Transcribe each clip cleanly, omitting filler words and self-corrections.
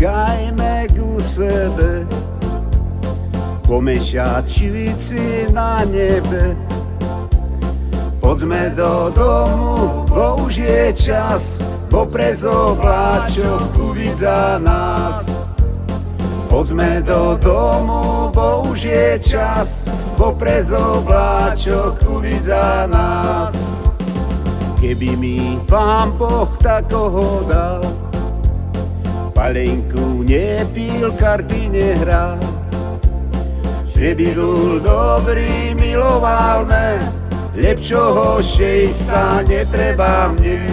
utekajme ku sebe, pomešať švici na nebe. Poďme do domu, bo už je čas, bo prez obláčok uvidza nás. Poďme do domu, bo už je čas, bo prez obláčok uvidza nás. Keby mi Pán Boh takoho dal, palenku nepil, karty nehral, že by bol dobrý, miloval me, lepšoho šejsta netreba mne.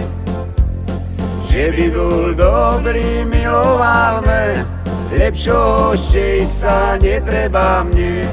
Že by bol dobrý, miloval me, lepšoho šejsta netreba mne.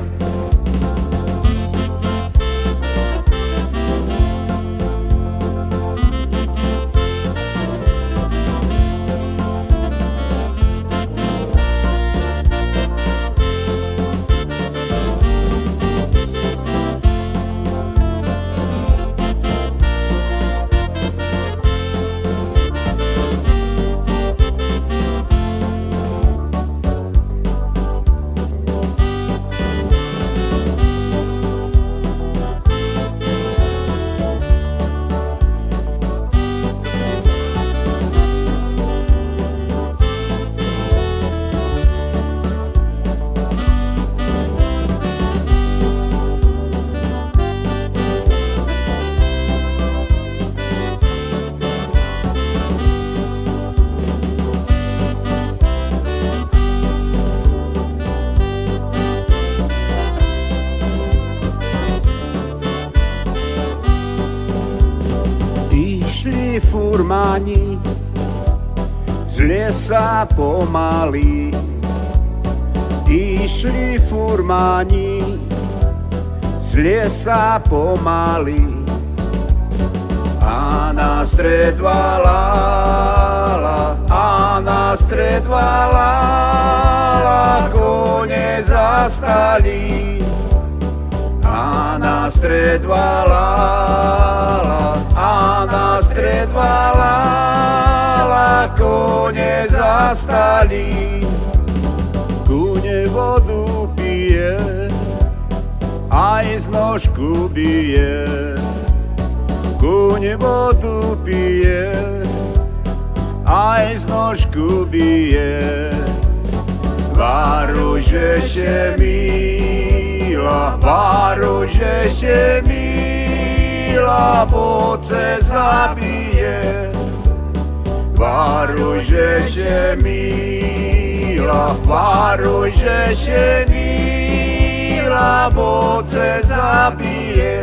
Išli furmáni z lesa pomaly, išli furmáni z lesa pomaly, a na stred valala, a na stred valala, kone zastali, a na stred valala, a na stred valala, kone zastali. Kune vodu pije, aj z nožku bije. Kune vodu pije, aj z nožku bije. Varuj, že še mila, varuj, že še mila, bo se zabije. Varuj, že še mila, varuj, že še mila, bo se zabije.